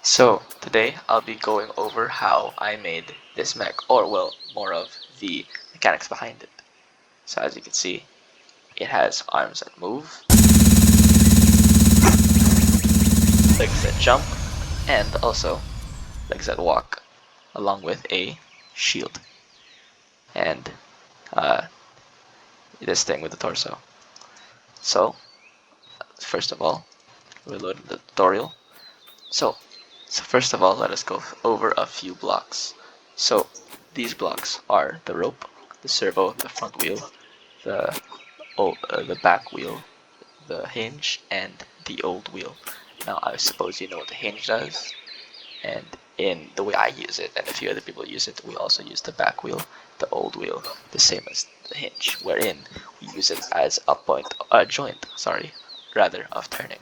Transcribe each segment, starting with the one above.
So today I'll be going over how I made this mech, or well, more of the mechanics behind it. So as you can see, it has arms that move, legs that jump, and also legs that walk, along with a shield, and uh, this thing with the torso. So first of all, we'll load the tutorial. So first of all, let us go over a few blocks. So these blocks are the rope, the servo, the front wheel, the back wheel, the hinge, and the old wheel. Now I suppose you know what the hinge does, and in the way I use it, and a few other people use it, we also use the back wheel, the old wheel, the same as the hinge, wherein we use it as a joint, rather, of turning.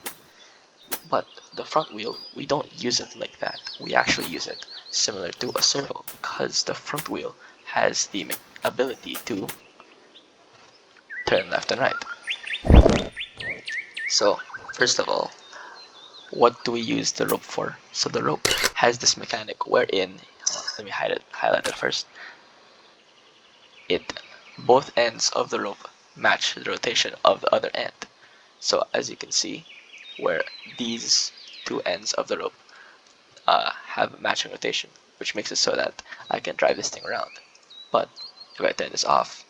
But the front wheel, we don't use it like that. We actually use it similar to a servo, because the front wheel has the ability to turn left and right. So, first of all, what do we use the rope for? So the rope has this mechanic wherein, let me highlight it first. Both ends of the rope match the rotation of the other end. So as you can see, where these two ends of the rope have matching rotation, which makes it so that I can drive this thing around. But if I turn this off,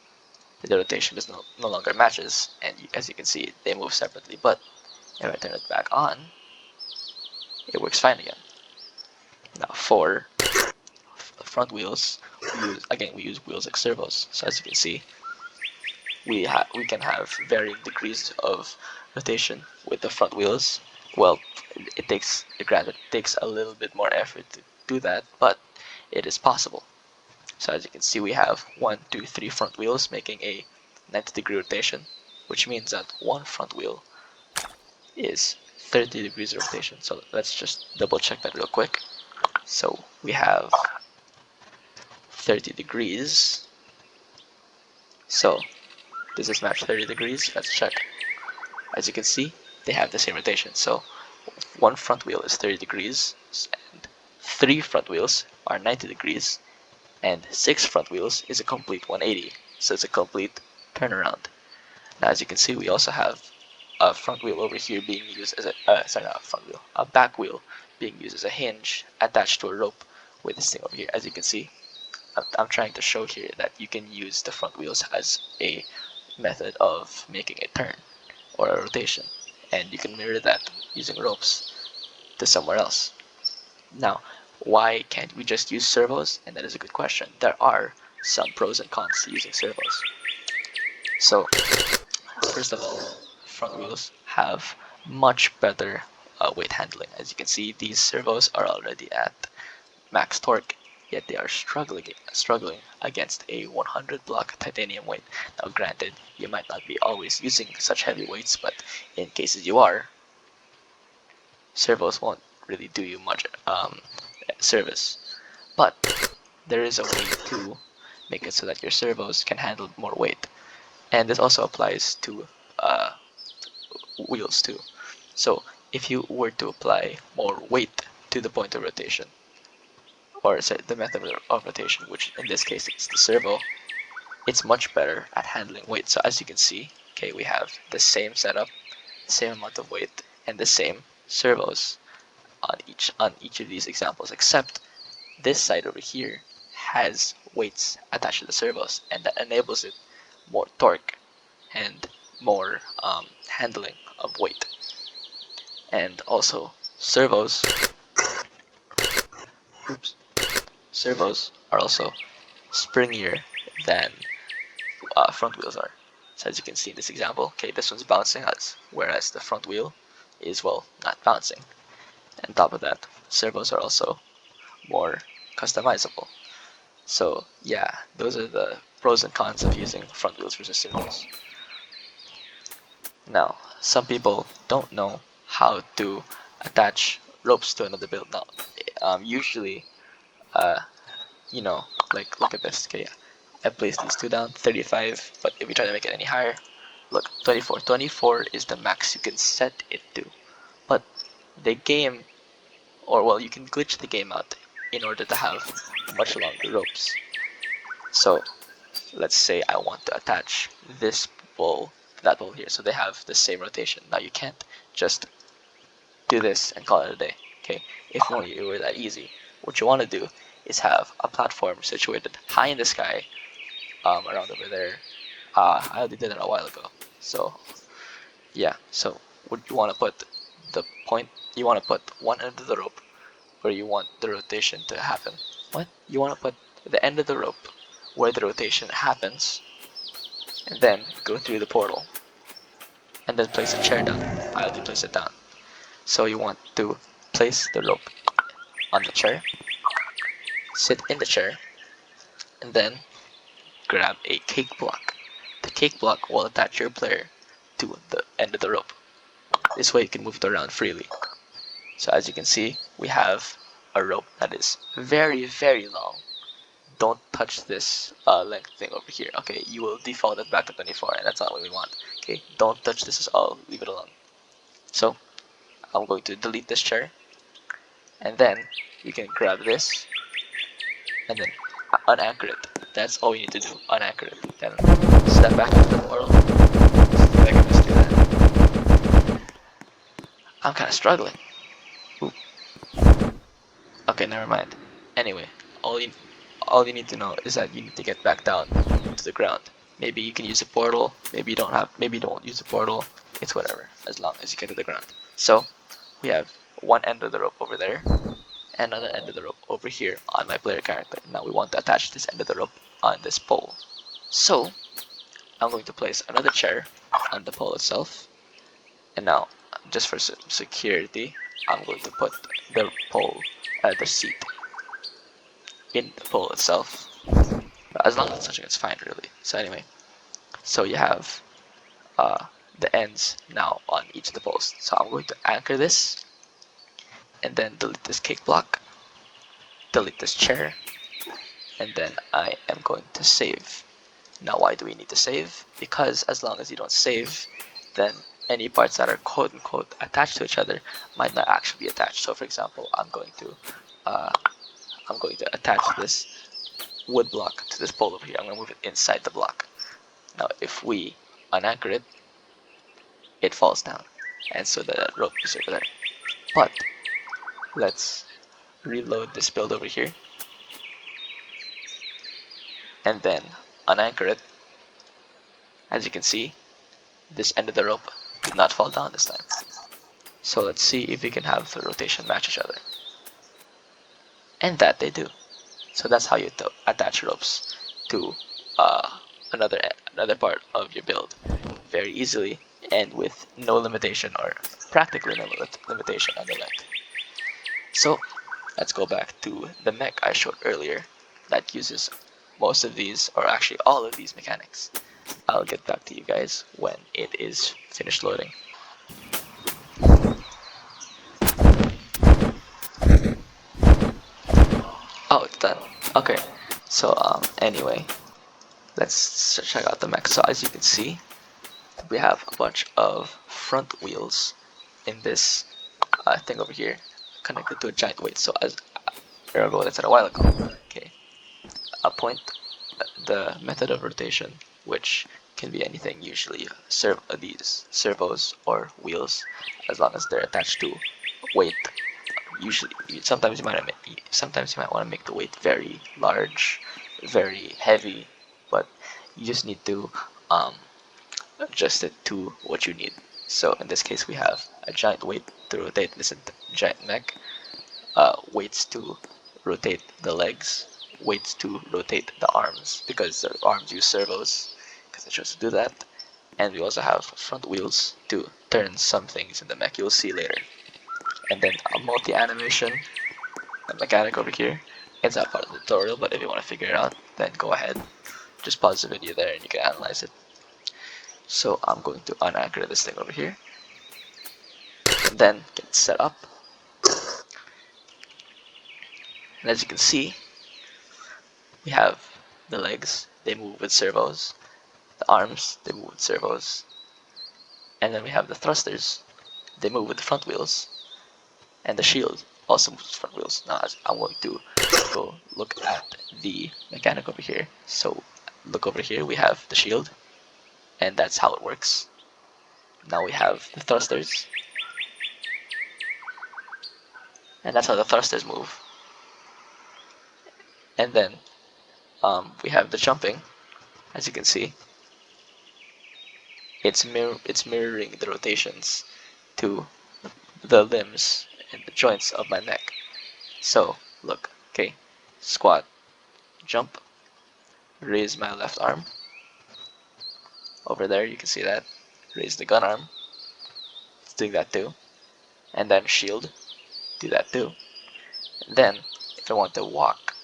the rotation is no longer matches, and as you can see, they move separately. But if I turn it back on, it works fine again. Now for front wheels, we use wheels like servos. So as you can see, we can have varying degrees of rotation with the front wheels. Well, granted, it takes a little bit more effort to do that, but it is possible. So as you can see, we have 1, 2, 3 front wheels making a 90-degree rotation, which means that one front wheel is 30 degrees of rotation. So let's just double check that real quick. So we have 30 degrees. So does this match 30 degrees? Let's check. As you can see, they have the same rotation. So one front wheel is 30 degrees, and 3 front wheels are 90 degrees, and 6 front wheels is a complete 180. So it's a complete turnaround. Now as you can see, we also have a front wheel over here being used as a back wheel being used as a hinge attached to a rope with this thing over here. As you can see, I'm trying to show here that you can use the front wheels as a method of making a turn or a rotation, and you can mirror that using ropes to somewhere else. Now, why can't we just use servos? And that is a good question. There are some pros and cons to using servos. So, first of all, front wheels have much better weight handling. As you can see, these servos are already at max torque, yet they are struggling against a 100 block titanium weight. Now granted, you might not be always using such heavy weights, but in cases you are, servos won't really do you much service. But there is a way to make it so that your servos can handle more weight, and this also applies to wheels too. So if you were to apply more weight to the point of rotation, or say the method of rotation, which in this case is the servo, it's much better at handling weight. So as you can see, okay, we have the same setup, same amount of weight, and the same servos on each of these examples, except this side over here has weights attached to the servos, and that enables it more torque and more handling of weight. And also servos are also springier than front wheels are. So as you can see in this example, okay, this one's bouncing, whereas the front wheel is, well, not bouncing. And on top of that, servos are also more customizable. So yeah, those are the pros and cons of using front wheels versus servos. Now, some people don't know how to attach ropes to another build. Now, usually, uh, like look at this. Okay, I placed these two down, 35. But if we try to make it any higher, look, 24. 24 is the max you can set it to. But the game or well, you can glitch the game out in order to have much longer ropes. So let's say I want to attach this pole to that pole here, so they have the same rotation. Now you can't just do this and call it a day. Okay, if only it were that easy. What you want to do is have a platform situated high in the sky, around over there. I already did it a while ago. So yeah, so what you want to put the point, you want to put one end of the rope where you want the rotation to happen. What? You want to put the end of the rope where the rotation happens, and then go through the portal, and then place a chair down. I already placed it down. So you want to place the rope on the chair, sit in the chair, and then grab a cake block. The cake block will attach your player to the end of the rope. This way you can move it around freely. So as you can see, we have a rope that is very, very long. Don't touch this length thing over here. Okay, you will default it back to 24, and that's not what we want. Okay, don't touch this at all. Leave it alone. So I'm going to delete this chair, and then you can grab this and then unanchor it. That's all you need to do. Unanchor it. Then step back into the portal. See if I can just do that. I'm kind of struggling. Ooh. Okay, never mind. Anyway, all you need to know is that you need to get back down to the ground. Maybe you can use a portal. Maybe you don't use a portal. It's whatever, as long as you get to the ground. So we have one end of the rope over there, and another end of the rope over here on my player character. Now we want to attach this end of the rope on this pole. So I'm going to place another chair on the pole itself, and now just for security, I'm going to put the pole the seat in the pole itself. As long as it's touching, it's fine, really. So anyway, so you have the ends now on each of the poles. So I'm going to anchor this, and then delete this cake block, delete this chair, and then I am going to save. Now why do we need to save? Because as long as you don't save, then any parts that are quote unquote attached to each other might not actually be attached. So for example, I'm going to attach this wood block to this pole over here. I'm going to move it inside the block. Now if we unanchor it, it falls down, and so the rope is over there. But let's reload this build over here, and then unanchor it. As you can see, this end of the rope did not fall down this time. So let's see if we can have the rotation match each other. And that they do. So that's how you attach ropes to another part of your build very easily and with no limitation, or practically no limitation on the length. So let's go back to the mech I showed earlier that uses most of these, or actually all of these mechanics. I'll get back to you guys when it is finished loading. Oh, it's done. Okay, so anyway, let's check out the mech. So as you can see, we have a bunch of front wheels in this thing over here, connected to a giant weight. So as I said a while ago, okay, a point, the method of rotation, which can be anything, usually these servos or wheels, as long as they're attached to weight. Usually, sometimes you might want to make the weight very large, very heavy, but you just need to adjust it to what you need. So in this case, we have a giant weight to rotate this giant mech, weights to rotate the legs, weights to rotate the arms, because the arms use servos, because I chose to do that. And we also have front wheels to turn some things in the mech, you'll see later. And then a multi-animation mechanic over here. It's not part of the tutorial, but if you want to figure it out, then go ahead. Just pause the video there and you can analyze it. So I'm going to unanchor this thing over here, and then get set up. And as you can see, we have the legs, they move with servos, the arms, they move with servos, and then we have the thrusters, they move with the front wheels, and the shield, also moves front wheels. Now I'm going to go look at the mechanic over here. So look over here, we have the shield, and that's how it works. Now we have the thrusters, and that's how the thrusters move. And then we have the jumping. As you can see, it's mirroring the rotations to the limbs and the joints of my mech. So look, okay, squat, jump, raise my left arm. Over there, you can see that. Raise the gun arm. It's doing that too. And then shield, do that too. And then, if I want to walk,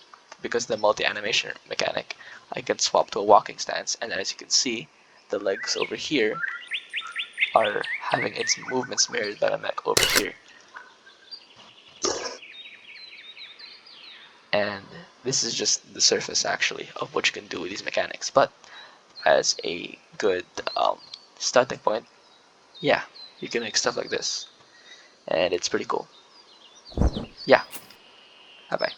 because the multi-animation mechanic, I can swap to a walking stance. And as you can see, the legs over here are having its movements mirrored by the mech over here. And this is just the surface actually of what you can do with these mechanics. But as a good starting point, yeah, you can make stuff like this, and it's pretty cool. Yeah, bye bye.